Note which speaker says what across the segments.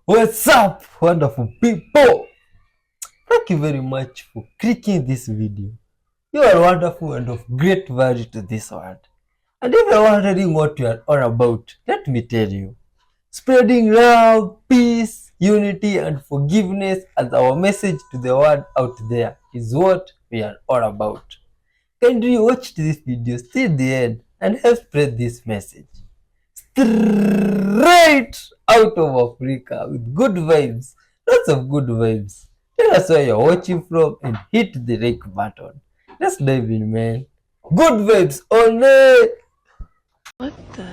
Speaker 1: What's up, wonderful people? Thank you very much for clicking this video. You are wonderful and of great value to this world. And if you're wondering what we are all about, let me tell you. Spreading love, peace, unity, and forgiveness as our message to the world out there is what we are all about. Kindly watch this video till the end and help spread this message straight out of Africa with good vibes, lots of good vibes. Tell us where you're watching from and hit the like button. Let's dive in, man. Good vibes only.
Speaker 2: What the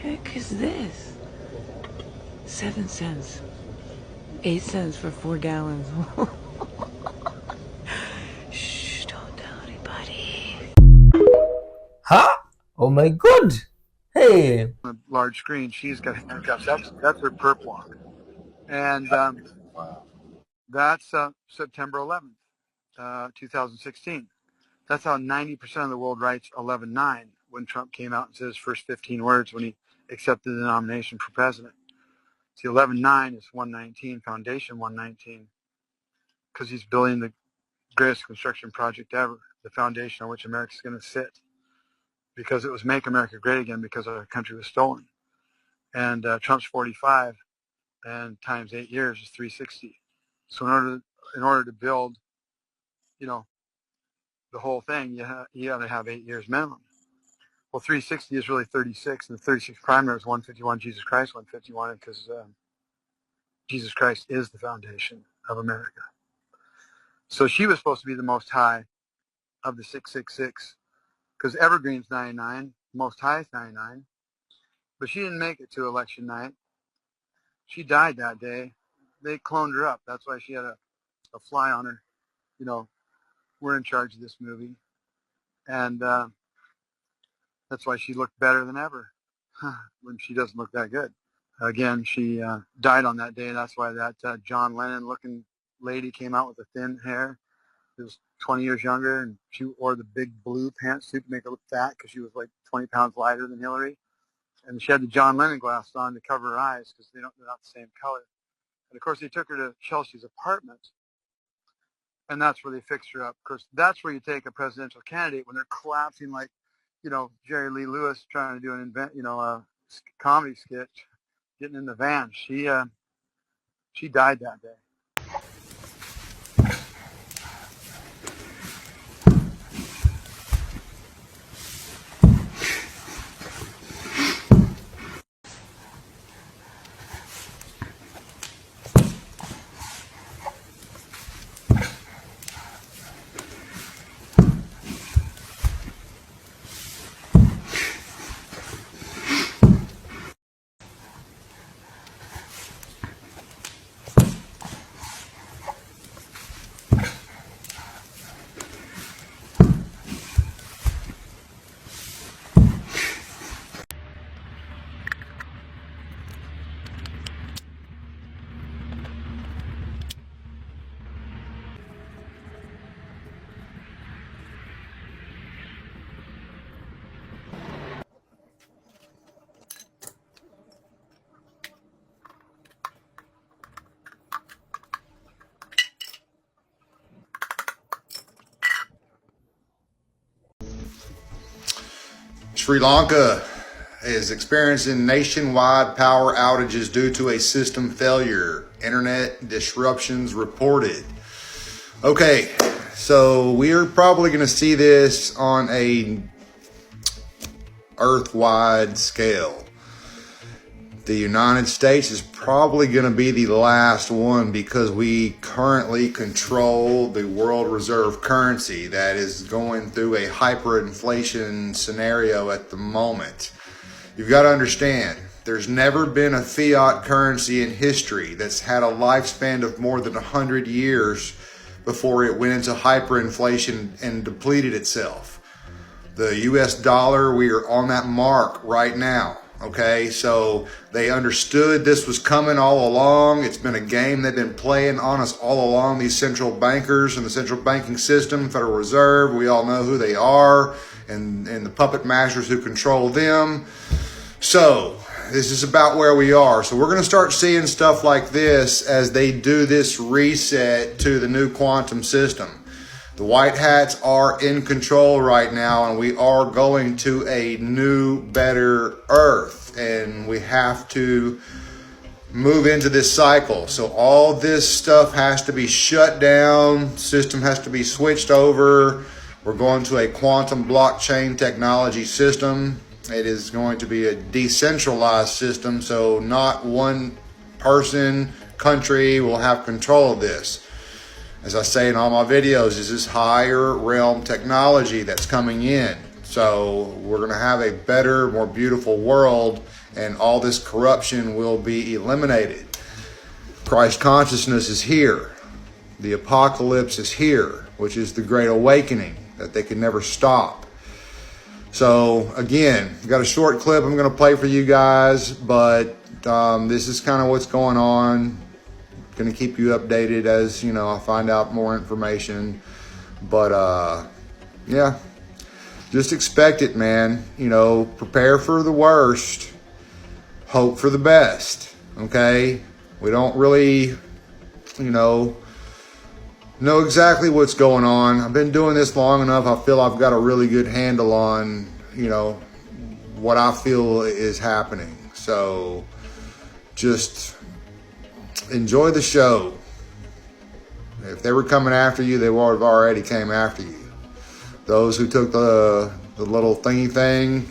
Speaker 2: heck is this? 7 cents. 8 cents for 4 gallons. Shh, don't tell anybody.
Speaker 1: Huh? Oh my god. Hey.
Speaker 3: On a large screen, she's got handcuffs. That's her perp walk, and that's September 11th, 2016. That's how 90% of the world writes 11/9 when Trump came out and said his first 15 words when he accepted the nomination for president. See, 11/9 is 119, Foundation 119, because he's building the greatest construction project ever, the foundation on which America's going to sit, because it was Make America Great Again because our country was stolen. And Trump's 45, and times 8 years is 360. So in order to build, you know, the whole thing, you got to have 8 years minimum. Well, 360 is really 36, and the 36 primary is 151. Jesus Christ 151, because Jesus Christ is the foundation of America. So she was supposed to be the most high of the 666, because Evergreen's 99, most high is 99, but she didn't make it to election night. She died that day. They cloned her up. That's why she had a fly on her. You know, we're in charge of this movie. And that's why she looked better than ever when she doesn't look that good. Again, she died on that day. That's why that John Lennon-looking lady came out with the thin hair. She was 20 years younger, and she wore the big blue pantsuit to make her look fat because she was like 20 pounds lighter than Hillary. And she had the John Lennon glasses on to cover her eyes because they're not the same color. And of course, they took her to Chelsea's apartment, and that's where they fixed her up. Of course, that's where you take a presidential candidate when they're collapsing like, you know, Jerry Lee Lewis trying to do a comedy skit, getting in the van. She died that day.
Speaker 4: Sri Lanka is experiencing nationwide power outages due to a system failure. Internet disruptions reported. Okay, so we're probably going to see this on a earth-wide scale. The United States is probably going to be the last one because we currently control the world reserve currency that is going through a hyperinflation scenario at the moment. You've got to understand, there's never been a fiat currency in history that's had a lifespan of more than 100 years before it went into hyperinflation and depleted itself. The US dollar, we are on that mark right now. Okay, so they understood this was coming all along. It's been a game they've been playing on us all along, these central bankers and the central banking system, Federal Reserve. We all know who they are and the puppet masters who control them. So this is about where we are. So we're going to start seeing stuff like this as they do this reset to the new quantum system. The white hats are in control right now, and we are going to a new, better Earth, and we have to move into this cycle. So all this stuff has to be shut down, system has to be switched over. We're going to a quantum blockchain technology system. It is going to be a decentralized system, so not one person, country will have control of this. As I say in all my videos, this is higher realm technology that's coming in. So we're going to have a better, more beautiful world, and all this corruption will be eliminated. Christ consciousness is here. The apocalypse is here, which is the great awakening that they can never stop. So again, I've got a short clip I'm going to play for you guys, but this is kind of what's going on. Going to keep you updated as, you know, I find out more information. But yeah, just expect it, man. You know, prepare for the worst, hope for the best. Okay, we don't really, you know exactly what's going on. I've been doing this long enough. I feel I've got a really good handle on, you know, what I feel is happening. So just enjoy the show. If they were coming after you, they would have already came after you. Those who took the little thingy thing,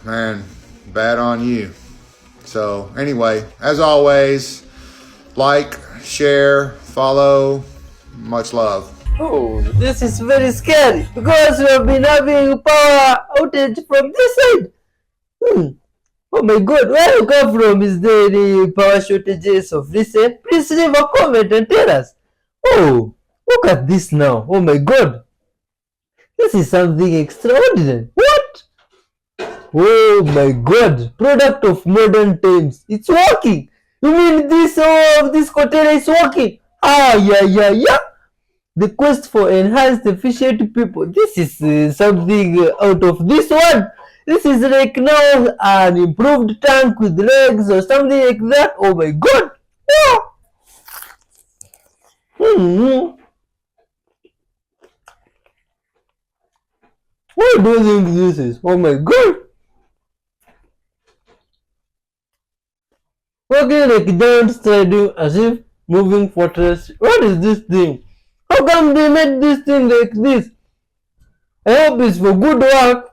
Speaker 4: man, bad on you. So anyway, as always, like, share, follow, much love.
Speaker 1: Oh, this is very scary because we have been having power outage from this side. Oh my god, where you come from? Is there any power shortages of recent? Please leave a comment and tell us. Oh, look at this now. Oh my god. This is something extraordinary. What? Oh my god. Product of modern times. It's working. You mean this container is working? Yeah. The quest for enhanced efficient people. This is something out of this one. This is like now an improved tank with legs or something like that. Oh my god. What do you think this is? Oh my god. Working like giant striding as if moving fortress. What is this thing? How come they made this thing like this? I hope it's for good work.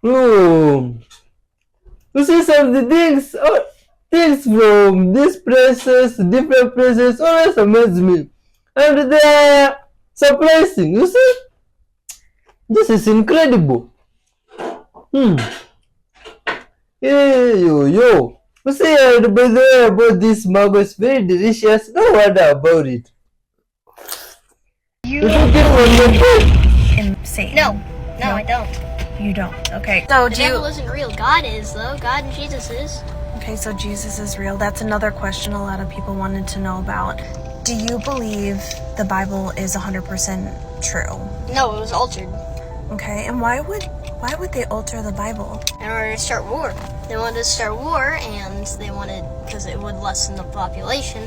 Speaker 1: Oh, you see some of the things from these places, different places, always amaze me, and they are surprising. You see, this is incredible. Yo. You see, by the way, about this mango, it's very delicious. No wonder about it.
Speaker 5: You
Speaker 1: took it from your food.
Speaker 5: in Satan.
Speaker 6: No, I don't.
Speaker 5: You don't. Okay. So
Speaker 6: The devil isn't real. God is, though. God and Jesus is.
Speaker 5: Okay, so Jesus is real. That's another question a lot of people wanted to know about. Do you believe the Bible is 100% true?
Speaker 6: No, it was altered
Speaker 5: Okay, and why would they alter the Bible?
Speaker 6: in order to start war. They wanted to start war, and they wanted, because it would lessen the population.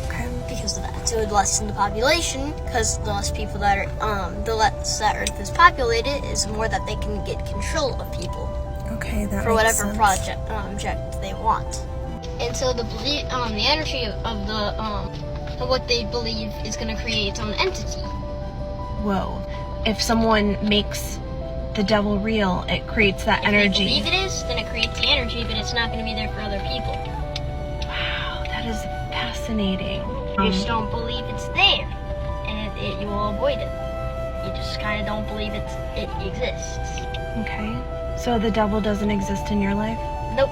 Speaker 5: Okay.
Speaker 6: Because of that, it would lessen the population. Because the less people that are, the less that Earth is populated, is more that they can get control of people
Speaker 5: Okay, that
Speaker 6: for
Speaker 5: makes
Speaker 6: whatever
Speaker 5: sense.
Speaker 6: object they want. And so the energy of what they believe is going to create its own entity.
Speaker 5: Whoa. If someone makes the devil real, it creates that
Speaker 6: If
Speaker 5: energy.
Speaker 6: they believe it is, then it creates the energy, but it's not going to be there for other people.
Speaker 5: Wow, that is fascinating.
Speaker 6: You just don't believe it's there, and you will avoid it. You just kind of don't believe it exists.
Speaker 5: Okay. So the devil doesn't exist in your life?
Speaker 6: Nope.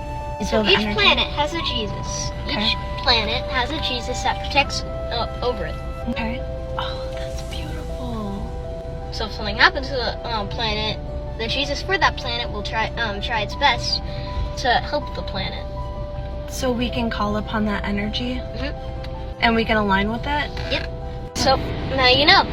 Speaker 6: So
Speaker 5: the
Speaker 6: each
Speaker 5: energy?
Speaker 6: planet has a Jesus.
Speaker 5: Okay.
Speaker 6: Each planet has a Jesus that protects over it.
Speaker 5: Okay. Oh, that's beautiful.
Speaker 6: So if something happens to the planet, the Jesus for that planet will try its best to help the planet.
Speaker 5: So we can call upon that energy?
Speaker 6: Mhm.
Speaker 5: And we can align with it?
Speaker 6: Yep. So now you know.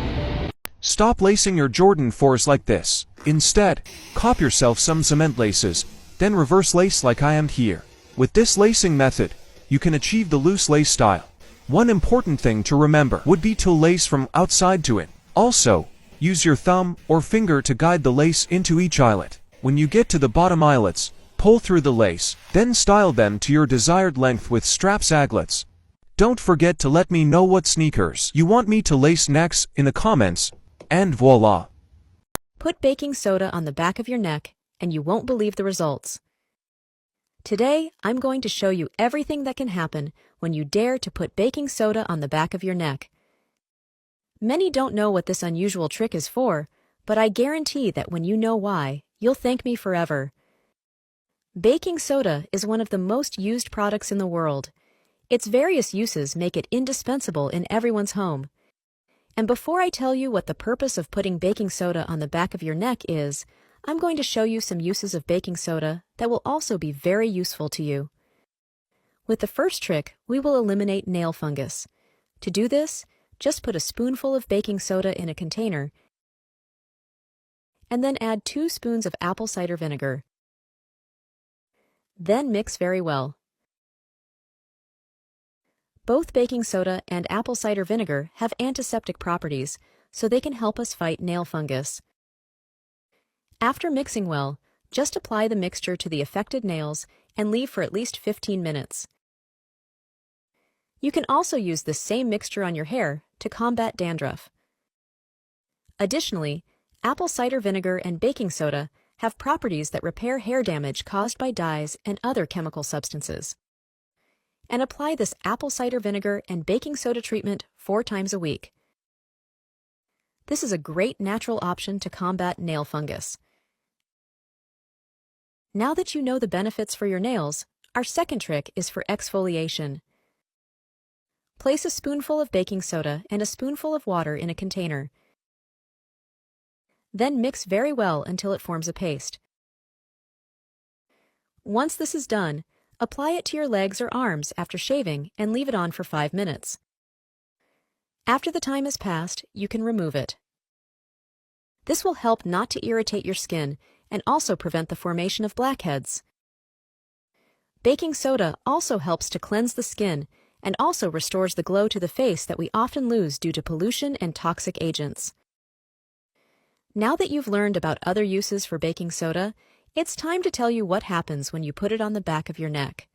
Speaker 7: Stop lacing your Jordan 4s like this. Instead, cop yourself some cement laces, then reverse lace like I am here. With this lacing method, you can achieve the loose lace style. One important thing to remember would be to lace from outside to in. Also, use your thumb or finger to guide the lace into each eyelet. When you get to the bottom eyelets, pull through the lace, then style them to your desired length with straps aglets. Don't forget to let me know what sneakers you want me to lace next in the comments, and voila!
Speaker 8: Put baking soda on the back of your neck, and you won't believe the results. Today, I'm going to show you everything that can happen when you dare to put baking soda on the back of your neck. Many don't know what this unusual trick is for, but I guarantee that when you know why, you'll thank me forever. Baking soda is one of the most used products in the world. Its various uses make it indispensable in everyone's home. And before I tell you what the purpose of putting baking soda on the back of your neck is, I'm going to show you some uses of baking soda that will also be very useful to you. With the first trick, we will eliminate nail fungus. To do this, just put a spoonful of baking soda in a container and then add 2 spoons of apple cider vinegar. Then mix very well. Both baking soda and apple cider vinegar have antiseptic properties, so they can help us fight nail fungus. After mixing well, just apply the mixture to the affected nails and leave for at least 15 minutes. You can also use this same mixture on your hair to combat dandruff. Additionally, apple cider vinegar and baking soda have properties that repair hair damage caused by dyes and other chemical substances. And apply this apple cider vinegar and baking soda treatment 4 times a week. This is a great natural option to combat nail fungus. Now that you know the benefits for your nails, our second trick is for exfoliation. Place a spoonful of baking soda and a spoonful of water in a container. Then mix very well until it forms a paste. Once this is done, apply it to your legs or arms after shaving and leave it on for 5 minutes. After the time has passed, you can remove it. This will help not to irritate your skin and also prevent the formation of blackheads. Baking soda also helps to cleanse the skin and also restores the glow to the face that we often lose due to pollution and toxic agents. Now that you've learned about other uses for baking soda, it's time to tell you what happens when you put it on the back of your neck.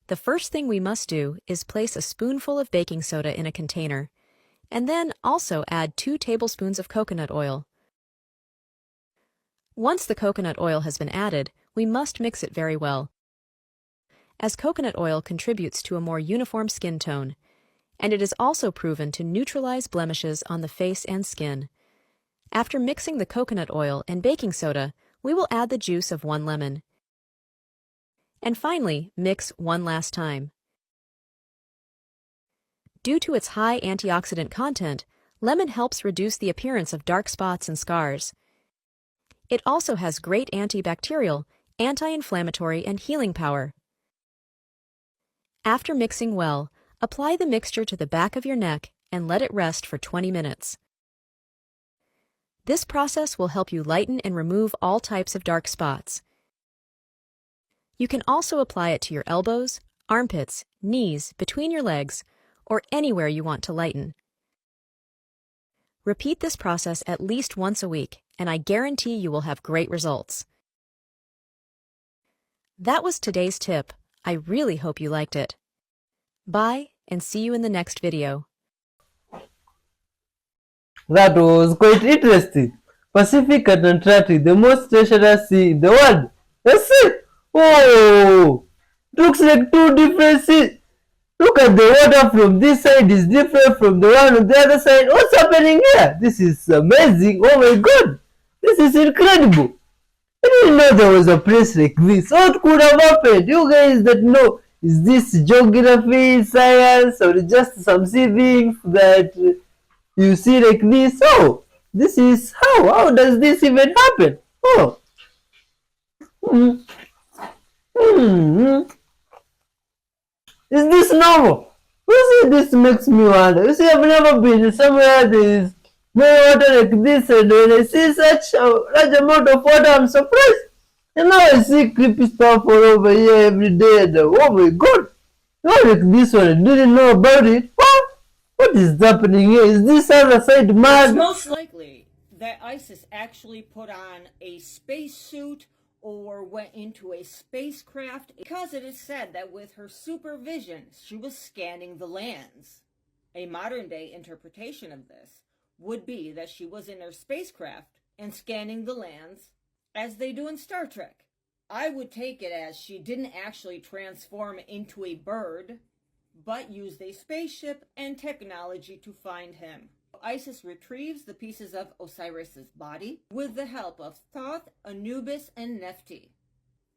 Speaker 8: The first thing we must do is place a spoonful of baking soda in a container, and then also add 2 tablespoons of coconut oil. Once the coconut oil has been added, we must mix it very well, as coconut oil contributes to a more uniform skin tone, and it is also proven to neutralize blemishes on the face and skin. After mixing the coconut oil and baking soda, we will add the juice of 1 lemon. And finally, mix one last time. Due to its high antioxidant content, lemon helps reduce the appearance of dark spots and scars. It also has great antibacterial, anti-inflammatory, and healing power. After mixing well, apply the mixture to the back of your neck and let it rest for 20 minutes. This process will help you lighten and remove all types of dark spots. You can also apply it to your elbows, armpits, knees, between your legs, or anywhere you want to lighten. Repeat this process at least once a week, and I guarantee you will have great results. That was today's tip. I really hope you liked it. Bye, and see you in the next video.
Speaker 1: That was quite interesting. Pacific and Antarctic, the most treacherous sea in the world. Let's see. Oh, looks like 2 different seas. Look at the water from this side is different from the one on the other side. What's happening here? This is amazing. Oh my God. This is incredible. I didn't know there was a place like this. What could have happened? You guys that know, is this geography, science, or just some sea things that you see like this? Oh, this is how does this even happen? Oh. Is this normal? You see, this makes me wonder. You see, I've never been somewhere there is more water like this, and when I see such a large amount of water, I'm surprised. And now I see creepy stuff all over here every day, and oh my god, not like this one, I didn't know about it. What is happening here? Is this other side mad?
Speaker 9: It's most likely that ISIS actually put on a spacesuit or went into a spacecraft, because it is said that with her supervision, she was scanning the lands. A modern-day interpretation of this would be that she was in her spacecraft and scanning the lands as they do in Star Trek. I would take it as she didn't actually transform into a bird, but used a spaceship and technology to find him. ISIS retrieves the pieces of Osiris's body with the help of Thoth, Anubis, and Nephti,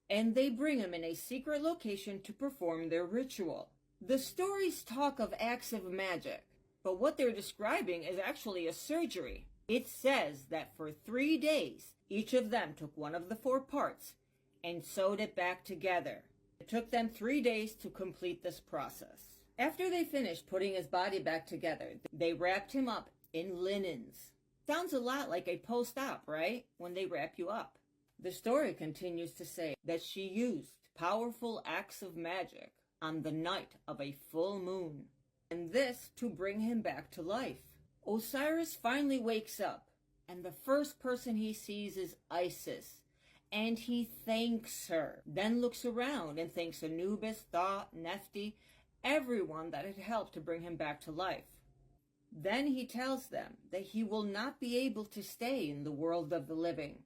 Speaker 9: and they bring him in a secret location to perform their ritual. The stories talk of acts of magic, but what they're describing is actually a surgery. It says that for 3 days, each of them took one of the 4 parts and sewed it back together. It took them 3 days to complete this process. After they finished putting his body back together, they wrapped him up in linens. Sounds a lot like a post-op, right? When they wrap you up. The story continues to say that she used powerful acts of magic on the night of a full moon, and this to bring him back to life. Osiris finally wakes up, and the first person he sees is Isis, and he thanks her, then looks around and thanks Anubis, Thoth, Nephti, everyone that had helped to bring him back to life. Then he tells them that he will not be able to stay in the world of the living,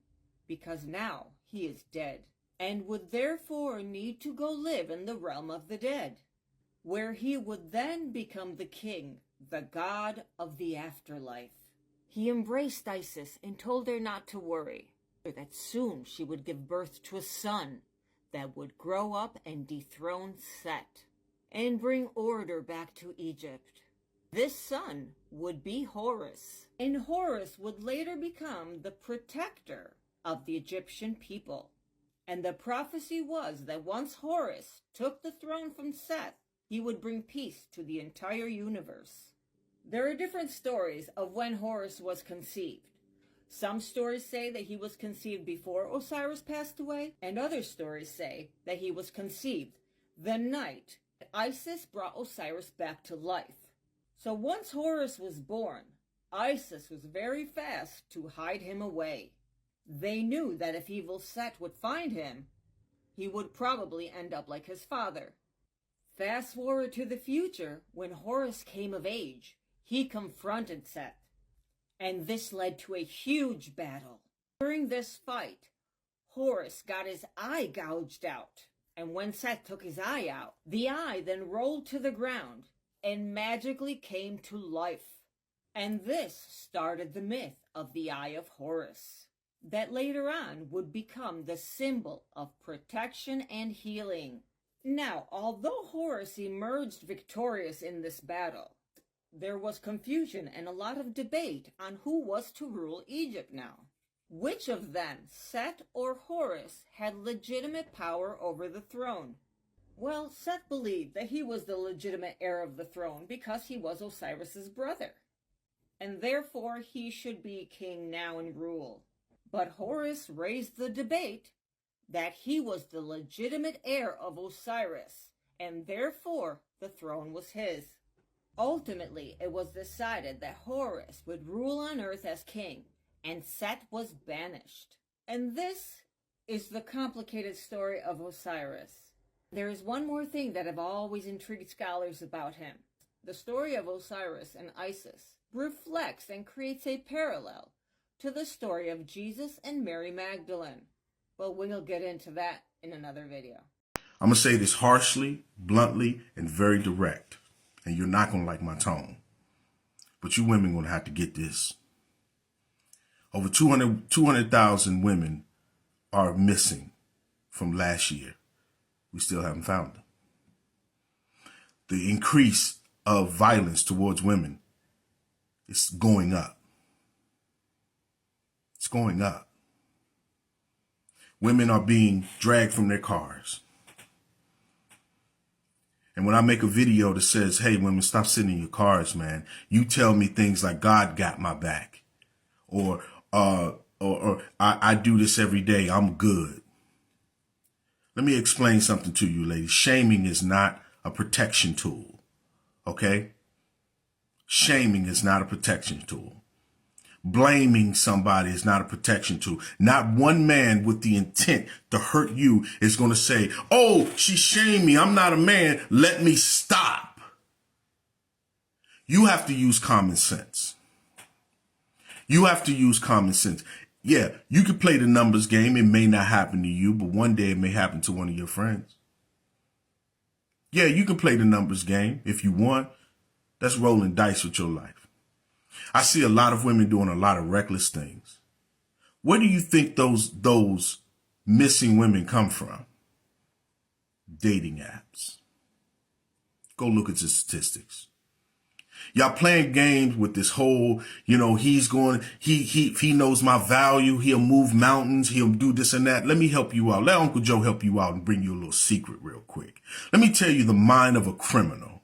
Speaker 9: because now he is dead, and would therefore need to go live in the realm of the dead, where he would then become the king, the god of the afterlife. He embraced Isis and told her not to worry, that soon she would give birth to a son that would grow up and dethrone Set and bring order back to Egypt. This son would be Horus, and Horus would later become the protector of the Egyptian people. And the prophecy was that once Horus took the throne from Seth, he would bring peace to the entire universe. There are different stories of when Horus was conceived. Some stories say that he was conceived before Osiris passed away, and other stories say that he was conceived the night that Isis brought Osiris back to life. So once Horus was born, Isis was very fast to hide him away. They knew that if evil Set would find him, he would probably end up like his father. Fast forward to the future, when Horus came of age, he confronted Set, and this led to a huge battle. During this fight, Horus got his eye gouged out, and when Set took his eye out, the eye then rolled to the ground and magically came to life. And this started the myth of the Eye of Horus, that later on would become the symbol of protection and healing. Now, although Horus emerged victorious in this battle, there was confusion and a lot of debate on who was to rule Egypt now. Which of them, Set or Horus, had legitimate power over the throne? Well, Set believed that he was the legitimate heir of the throne because he was Osiris's brother, and therefore he should be king now and rule. But Horus raised the debate that he was the legitimate heir of Osiris, and therefore the throne was his. Ultimately, it was decided that Horus would rule on earth as king, and Set was banished. And this is the complicated story of Osiris. There is one more thing that have always intrigued scholars about him. The story of Osiris and Isis reflects and creates a parallel to the story of Jesus and Mary Magdalene. But we'll get into that in another video.
Speaker 10: I'm going to say this harshly, bluntly, and very direct. And you're not going to like my tone. But you women going to have to get this. Over 200,000 women are missing from last year. We still haven't found them. The increase of violence towards women is going up. It's going up. Women are being dragged from their cars. And when I make a video that says, hey, women, stop sitting in your cars, man, you tell me things like God got my back. or I do this every day, I'm good. Let me explain something to you, ladies. Shaming is not a protection tool, okay? Shaming is not a protection tool. Blaming somebody is not a protection tool. Not one man with the intent to hurt you is going to say, oh, she shamed me. I'm not a man. Let me stop. You have to use common sense. You have to use common sense. Yeah, you could play the numbers game. It may not happen to you, but one day it may happen to one of your friends. Yeah, you can play the numbers game if you want. That's rolling dice with your life. I see a lot of women doing a lot of reckless things. Where do you think those missing women come from? Dating apps. Go look at the statistics. Y'all playing games with this whole, he knows my value. He'll move mountains. He'll do this and that. Let me help you out. Let Uncle Joe help you out and bring you a little secret real quick. Let me tell you the mind of a criminal,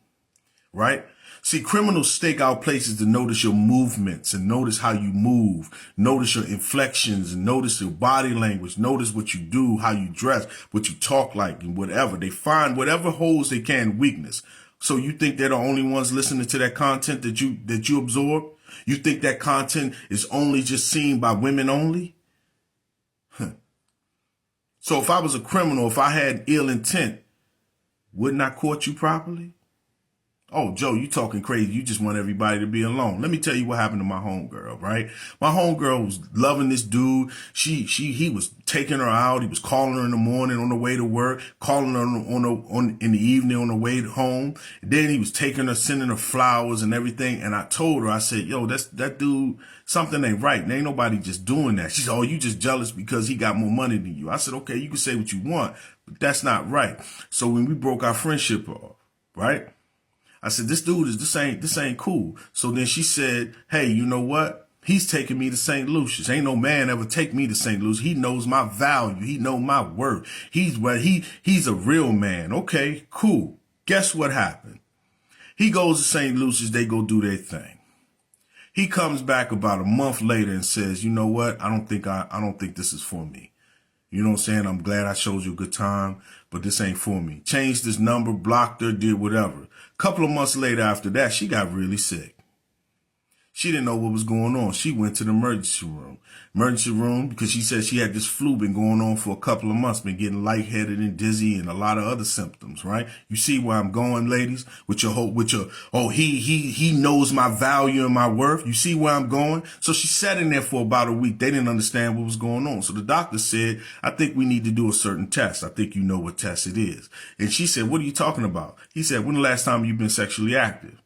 Speaker 10: right? See, criminals stake out places to notice your movements and notice how you move, notice your inflections and notice your body language, notice what you do, how you dress, what you talk like and whatever. They find whatever holes they can, weakness. So you think they're the only ones listening to that content that you absorb? You think that content is only just seen by women only? So if I was a criminal, if I had ill intent, wouldn't I court you properly? Oh, Joe, you talking crazy. You just want everybody to be alone. Let me tell you what happened to my homegirl, right? My homegirl was loving this dude. He was taking her out. He was calling her in the morning on the way to work, calling her in the evening on the way home. And then he was taking her, sending her flowers and everything. And I told her, I said, yo, that dude, something ain't right. And ain't nobody just doing that. She said, oh, you just jealous because he got more money than you. I said, okay, you can say what you want, but that's not right. So when we broke our friendship off, right? I said, this ain't cool. So then she said, hey, you know what? He's taking me to St. Lucia's. Ain't no man ever take me to St. Lucia's. He knows my value. He know my worth. He's a real man. Okay, cool. Guess what happened? He goes to St. Lucia's. They go do their thing. He comes back about a month later and says, you know what? I don't think this is for me. You know what I'm saying? I'm glad I showed you a good time, but this ain't for me. Changed his number, blocked her, did whatever. Couple of months later after that, she got really sick. She didn't know what was going on. She went to the emergency room because she said she had this flu been going on for a couple of months, been getting lightheaded and dizzy and a lot of other symptoms, right? You see where I'm going, ladies, he knows my value and my worth. You see where I'm going? So she sat in there for about a week. They didn't understand what was going on. So the doctor said, I think we need to do a certain test. I think you know what test it is. And she said, what are you talking about? He said, when the last time you've been sexually active?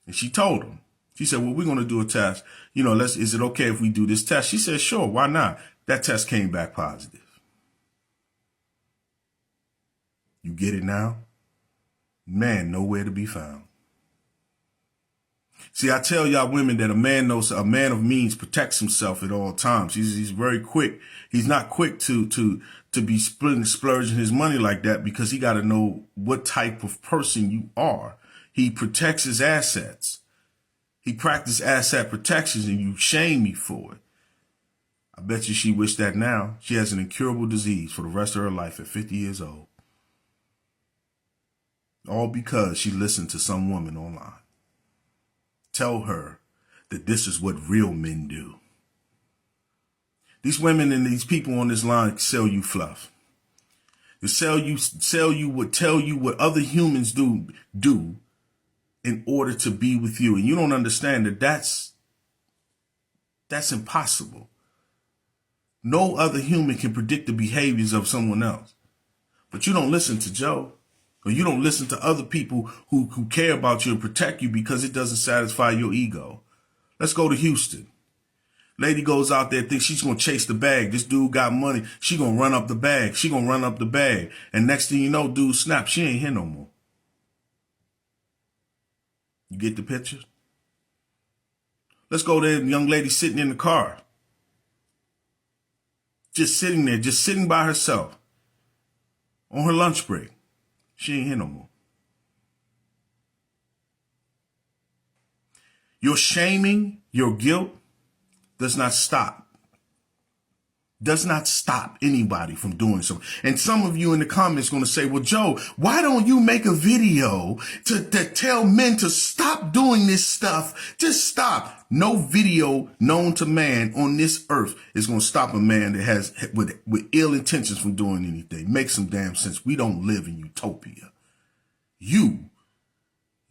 Speaker 10: And she told him. She said, well, we're going to do a test. Is it okay if we do this test? She said, sure, why not? That test came back positive. You get it now? Man, nowhere to be found. See, I tell y'all women that a man of means protects himself at all times. He's very quick. He's not quick to be splurging his money like that because he got to know what type of person you are. He protects his assets. He practiced asset protections and you shame me for it. I bet you she wished that now. She has an incurable disease for the rest of her life at 50 years old. All because she listened to some woman online tell her that this is what real men do. These women and these people on this line sell you fluff. They tell you what other humans do in order to be with you. And you don't understand that that's impossible. No other human can predict the behaviors of someone else. But you don't listen to Joe, or you don't listen to other people who care about you and protect you because it doesn't satisfy your ego. Let's go to Houston. Lady goes out there, thinks she's going to chase the bag. This dude got money. She going to run up the bag. And next thing you know, dude snap. She ain't here no more. You get the picture? Let's go there, young lady sitting in the car. Just sitting there, just sitting by herself on her lunch break. She ain't here no more. Your shaming, your guilt does not stop. Does not stop anybody from doing so. And some of you in the comments going to say, well, Joe, why don't you make a video to tell men to stop doing this stuff? Just stop. No video known to man on this earth is going to stop a man that has with ill intentions from doing anything. Make some damn sense. We don't live in utopia.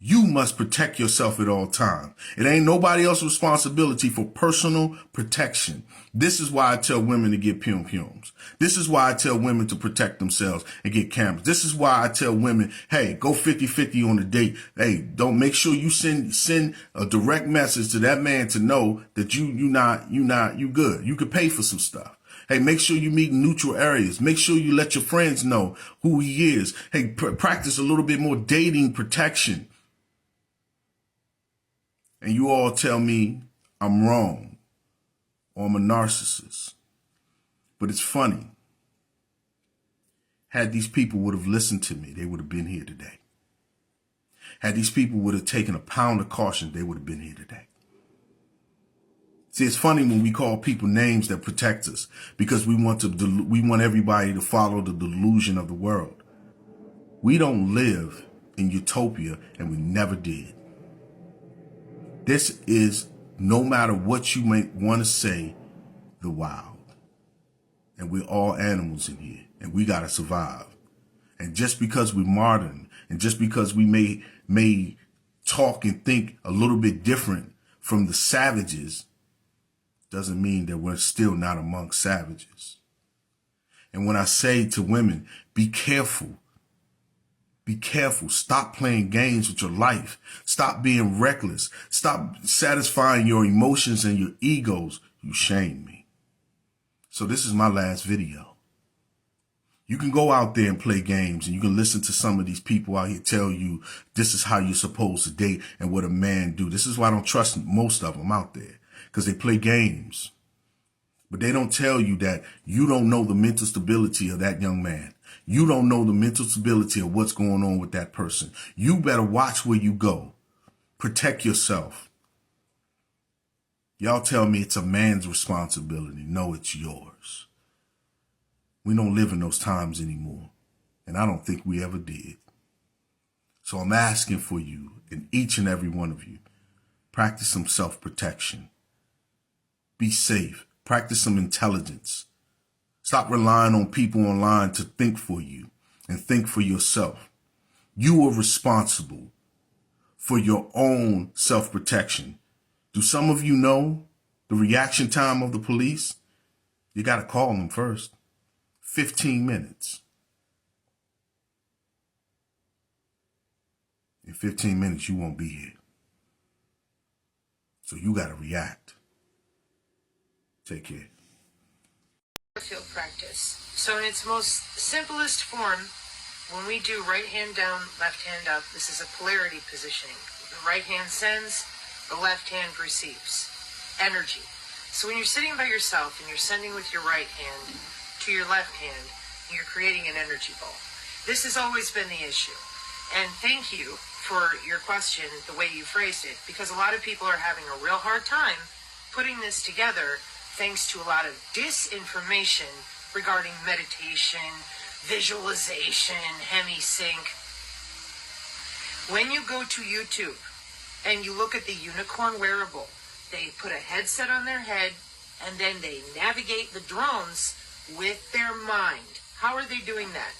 Speaker 10: You must protect yourself at all times. It ain't nobody else's responsibility for personal protection. This is why I tell women to get pum-pums. This is why I tell women to protect themselves and get cameras. This is why I tell women, hey, go 50-50 on a date. Hey, don't make sure you send a direct message to that man to know that you good. You could pay for some stuff. Hey, make sure you meet in neutral areas. Make sure you let your friends know who he is. Hey, practice a little bit more dating protection. And you all tell me I'm wrong or I'm a narcissist. But it's funny. Had these people would have listened to me, they would have been here today. Had these people would have taken a pound of caution, they would have been here today. See, it's funny when we call people names that protect us because we want everybody to follow the delusion of the world. We don't live in utopia, and we never did. This is, no matter what you may want to say, the wild. And we're all animals in here, and we got to survive. And just because we're modern, and just because we may talk and think a little bit different from the savages, doesn't mean that we're still not amongst savages. And when I say to women, be careful. Be careful. Stop playing games with your life. Stop being reckless. Stop satisfying your emotions and your egos. You shame me. So this is my last video. You can go out there and play games, and you can listen to some of these people out here tell you this is how you're supposed to date and what a man do. This is why I don't trust most of them out there, because they play games. But they don't tell you that you don't know the mental stability of that young man. You don't know the mental stability of what's going on with that person. You better watch where you go. Protect yourself. Y'all tell me it's a man's responsibility. No, it's yours. We don't live in those times anymore. And I don't think we ever did. So I'm asking for you, and each and every one of you, practice some self-protection. Be safe. Practice some intelligence. Stop relying on people online to think for you and think for yourself. You are responsible for your own self-protection. Do some of you know the reaction time of the police? You got to call them first. 15 minutes. In 15 minutes, you won't be here. So you got to react. Take care.
Speaker 2: Field practice. So in its most simplest form, when we do right hand down, left hand up, this is a polarity positioning. The right hand sends, the left hand receives energy. So when you're sitting by yourself and you're sending with your right hand to your left hand, you're creating an energy ball. This has always been the issue. And thank you for your question, the way you phrased it, because a lot of people are having a real hard time putting this together thanks to a lot of disinformation regarding meditation, visualization, hemisync. When you go to YouTube and you look at the unicorn wearable, they put a headset on their head and then they navigate the drones with their mind. How are they doing that?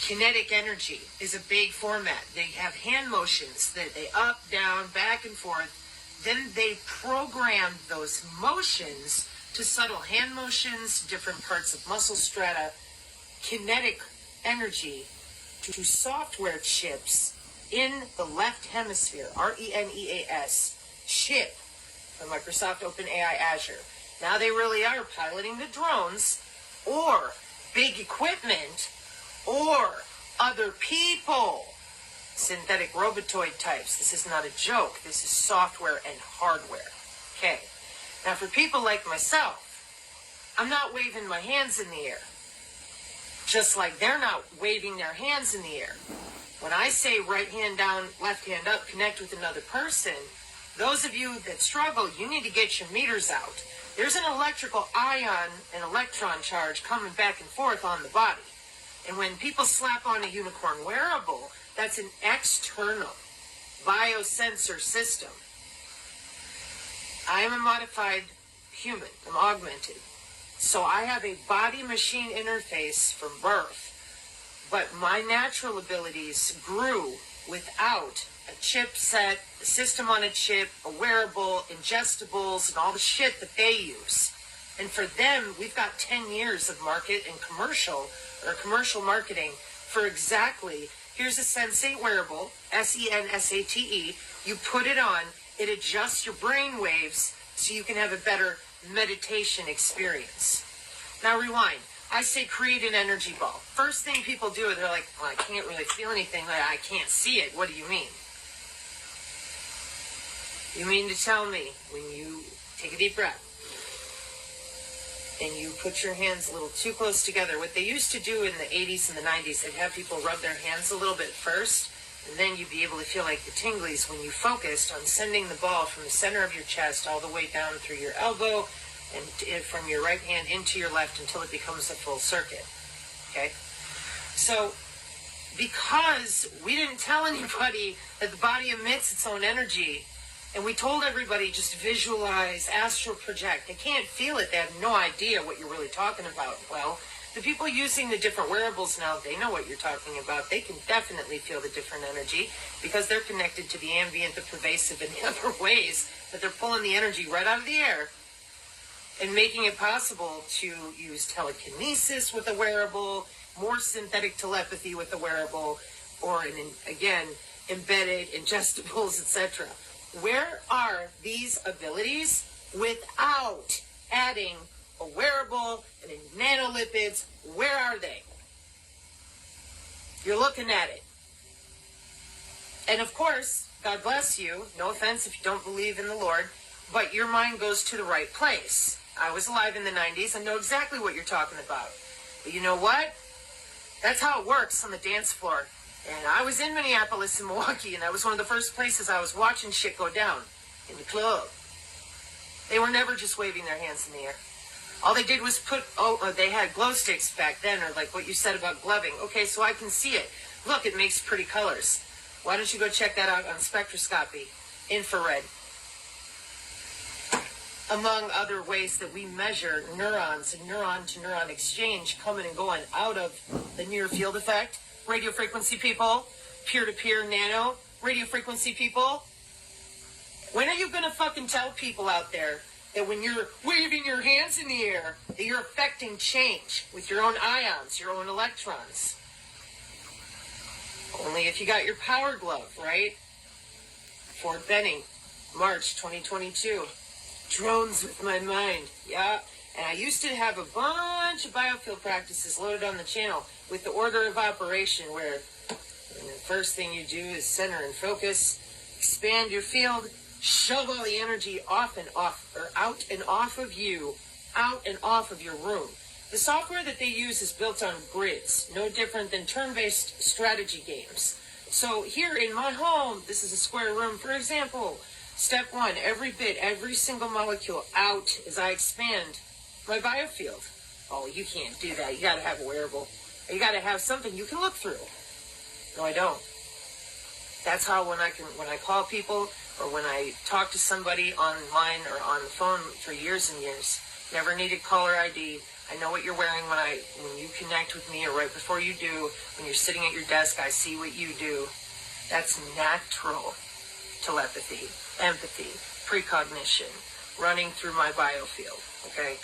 Speaker 2: Kinetic energy is a big format. They have hand motions that they up, down, back and forth. Then they program those motions to subtle hand motions, different parts of muscle strata, kinetic energy to software chips in the left hemisphere, RENEAS, chip from Microsoft OpenAI Azure. Now they really are piloting the drones or big equipment or other people. Synthetic robotoid types. This is not a joke. This is software and hardware. Okay. Now for people like myself, I'm not waving my hands in the air. Just like they're not waving their hands in the air. When I say right hand down, left hand up, connect with another person, Those of you that struggle, you need to get your meters out. There's an electrical ion and electron charge coming back and forth on the body. And when people slap on a unicorn wearable, that's an external biosensor system. I am a modified human. I'm augmented. So I have a body-machine interface from birth. But my natural abilities grew without a chipset, a system on a chip, a wearable, ingestibles, and all the shit that they use. And for them, we've got 10 years of market and commercial marketing for exactly, here's a Sensate wearable, S-E-N-S-A-T-E. You put it on, it adjusts your brain waves so you can have a better meditation experience. Now rewind. I say create an energy ball. First thing people do, they're like, well, I can't really feel anything. I can't see it. What do you mean? You mean to tell me when you take a deep breath and you put your hands a little too close together, what they used to do in the 80s and the 90s, they'd have people rub their hands a little bit first, and then you'd be able to feel like the tinglies when you focused on sending the ball from the center of your chest all the way down through your elbow and from your right hand into your left until it becomes a full circuit. Okay? So, because we didn't tell anybody that the body emits its own energy, and we told everybody just visualize, astral project. They can't feel it. They have no idea what you're really talking about. Well, the people using the different wearables now, they know what you're talking about. They can definitely feel the different energy because they're connected to the ambient, the pervasive, and the other ways that they're pulling the energy right out of the air and making it possible to use telekinesis with a wearable, more synthetic telepathy with a wearable, or, again, embedded ingestibles, etc. Where are these abilities without adding a wearable and nanolipids? Where are they? You're looking at it. And of course, God bless you. No offense if you don't believe in the Lord, but your mind goes to the right place. I was alive in the 90s. I know exactly what you're talking about. But you know what? That's how it works on the dance floor. And I was in Minneapolis and Milwaukee, and that was one of the first places I was watching shit go down, in the club. They were never just waving their hands in the air. All they did was they had glow sticks back then, or like what you said about gloving. Okay, so I can see it. Look, it makes pretty colors. Why don't you go check that out on spectroscopy, infrared. Among other ways that we measure neurons and neuron-to-neuron exchange coming and going out of the near field effect. Radio frequency people, peer-to-peer nano, radio frequency people. When are you going to fucking tell people out there that when you're waving your hands in the air, that you're affecting change with your own ions, your own electrons? Only if you got your power glove, right? Fort Benning, March 2022. Drones with my mind, yeah. And I used to have a bunch of biofield practices loaded on the channel with the order of operation where the first thing you do is center and focus, expand your field, shove all the energy off and off, or out and off of you, out and off of your room. The software that they use is built on grids, no different than turn-based strategy games. So here in my home, this is a square room, for example. Step one, every bit, every single molecule out as I expand my biofield. Oh, you can't do that. You got to have a wearable. You got to have something you can look through. No, I don't. That's how when I call people or when I talk to somebody online or on the phone for years and years, never needed caller ID. I know what you're wearing when you connect with me, or right before you do, when you're sitting at your desk, I see what you do. That's natural telepathy, empathy, precognition, running through my biofield, okay?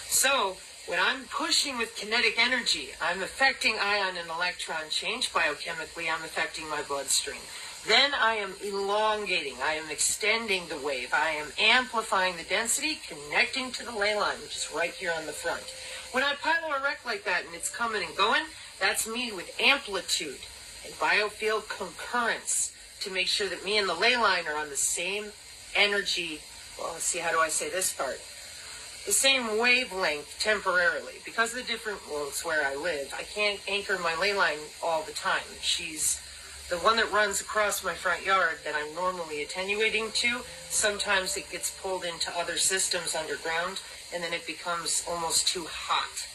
Speaker 2: So, when I'm pushing with kinetic energy, I'm affecting ion and electron change biochemically, I'm affecting my bloodstream. Then I am elongating, I am extending the wave, I am amplifying the density, connecting to the ley line, which is right here on the front. When I pile erect like that and it's coming and going, that's me with amplitude and biofield concurrence to make sure that me and the ley line are on the same energy, well, let's see, how do I say this part? The same wavelength temporarily. Because of the different, well, it's where I live, I can't anchor my ley line all the time. She's The one that runs across my front yard that I'm normally attenuating to, sometimes it gets pulled into other systems underground, and then it becomes almost too hot,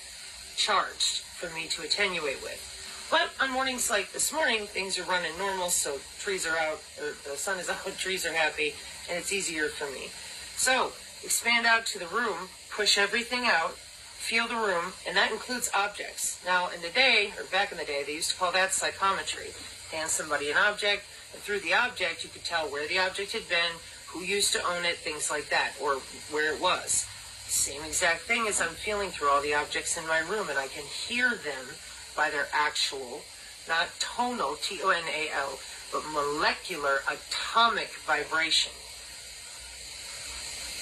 Speaker 2: charged, for me to attenuate with. But on mornings like this morning, things are running normal, so trees are out, or the sun is out, trees are happy, and it's easier for me. So, expand out to the room, push everything out, feel the room, and that includes objects. Now, in the day, or back in the day, they used to call that psychometry. Hand somebody an object, and through the object, you could tell where the object had been, who used to own it, things like that, or where it was. Same exact thing as I'm feeling through all the objects in my room, and I can hear them by their actual, not tonal, T-O-N-A-L, but molecular atomic vibration.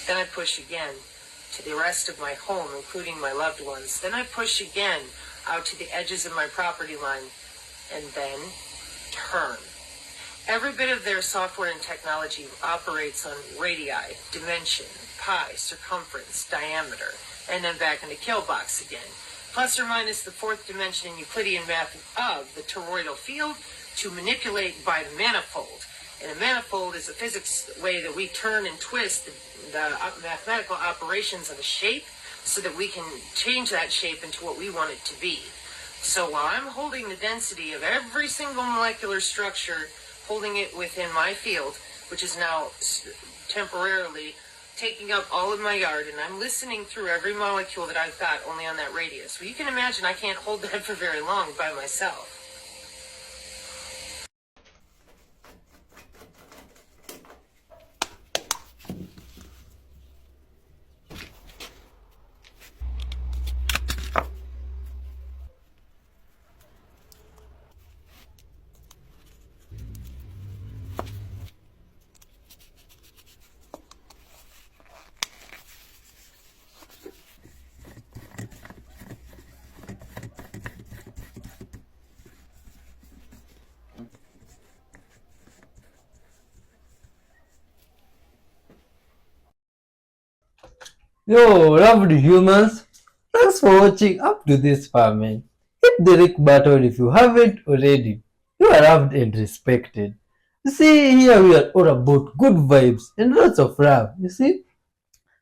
Speaker 2: Then I push again to the rest of my home, including my loved ones. Then I push again out to the edges of my property line, and then turn. Every bit of their software and technology operates on radii, dimension, pi, circumference, diameter, and then back in the kill box again. Plus or minus the fourth dimension in Euclidean math of the toroidal field to manipulate by the manifold. And a manifold is a physics way that we turn and twist the mathematical operations of a shape so that we can change that shape into what we want it to be. So while I'm holding the density of every single molecular structure, holding it within my field, which is now temporarily taking up all of my yard, and I'm listening through every molecule that I've got only on that radius. Well, you can imagine I can't hold that for very long by myself.
Speaker 1: Yo, lovely humans, thanks for watching up to this far, man. Hit the like button if you haven't already. You are loved and respected. You see, here we are all about good vibes and lots of love, you see?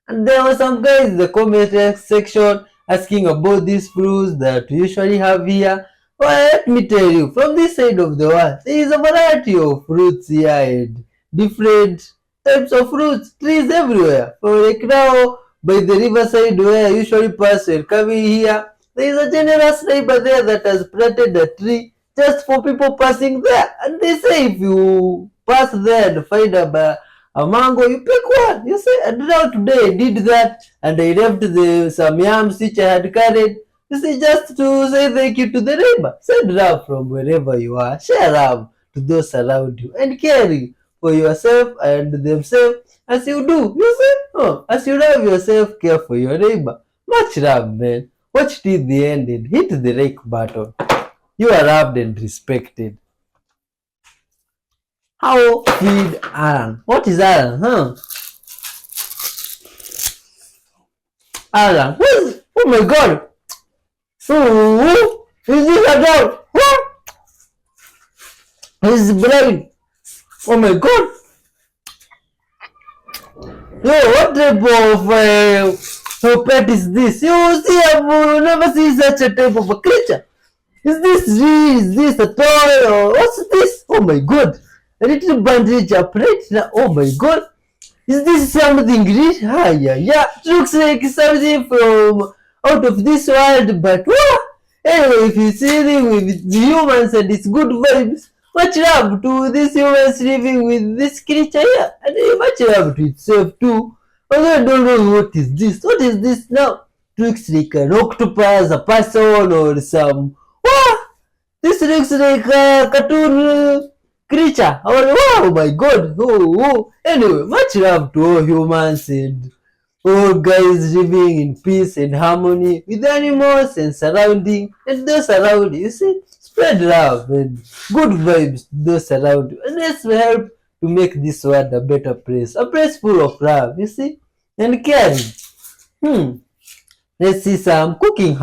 Speaker 1: And there were some guys in the comment section asking about these fruits that we usually have here. Well, let me tell you, from this side of the world, there is a variety of fruits here and different types of fruits, trees everywhere. For like now, by the riverside where I usually pass when coming here, there is a generous neighbor there that has planted a tree just for people passing there. And they say if you pass there and find a mango, you pick one, you see. And now today I did that, and I left some yams which I had carried, you see, just to say thank you to the neighbor. Send love from wherever you are, share love to those around you, and caring for yourself and themselves as you do, you see. As you love yourself, care for your neighbor. Much love, man. Watch till the end and hit the like button. You are loved and respected. How feed Alan? What is Alan? Alan. Oh my god. Is this a dog? He's blind. Oh my god. Yo, what type of pet is this? You see, I've never seen such a type of a creature. Is this real? Is this a toy? Or what's this? Oh my god. A little bandage up right now. Oh my god. Is this something real? Yeah. It looks like something from out of this world, but anyway, if it's living with the humans and it's good vibes, much love to these humans living with this creature here. And much love to itself too. Although I don't know what is this. What is this now? It looks like an octopus, a person, or some... This looks like a cartoon creature. Oh my god. Anyway, much love to all humans and all guys living in peace and harmony with animals and surrounding and those around you. You see, spread love and good vibes to those around you. And let's help to make this world a better place. A place full of love, you see, and caring. Let's see some cooking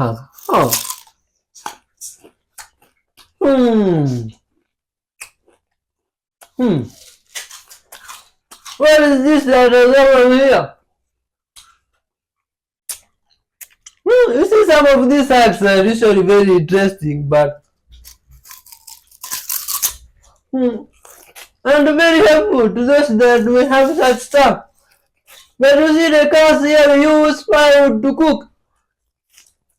Speaker 1: What is this that is over here? You see, some of these acts are usually very interesting, but and very helpful to those that we have such stuff. But you see, the cars here we use firewood to cook.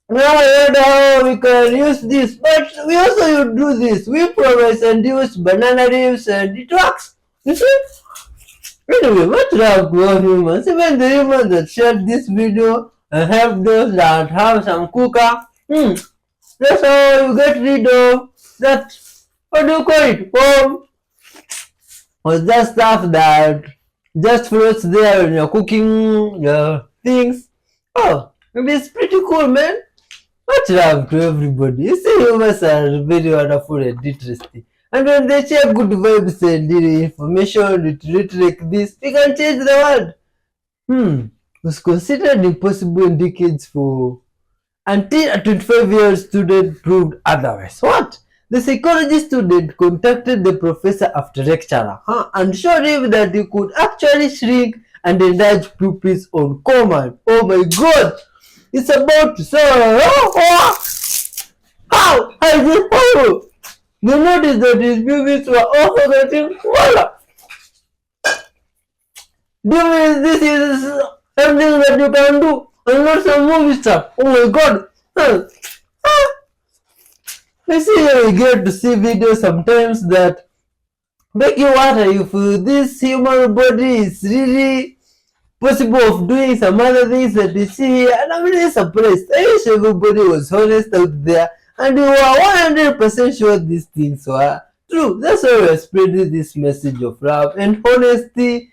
Speaker 1: Now I heard how we can use this, but we also do this. We progress and use banana leaves and it works. You see? Anyway, much love to all humans, even the humans that shared this video and help those that have some cooker. That's how you get rid of that, what do you call it, foam, or that stuff that just floats there when you're cooking your things. Oh, it's pretty cool, man. Much love to everybody. You see, humans are very wonderful and interesting. And when they share good vibes and information like this, we can change the world. It was considered impossible in decades for until a 25-year-old student proved otherwise. What? The psychology student contacted the professor after lecture and showed him that he could actually shrink and enlarge pupils on command. Oh my god! It's about to say, how? How is it possible? You notice that his pupils were also getting smaller. This is something that you can do and not some movie stuff. Oh my god. I see we get to see videos sometimes that make you wonder if this human body is really possible of doing some other things that we see here, and I'm really surprised. I wish everybody was honest out there and you were 100% sure these things were true. That's why we're spreading this message of love and honesty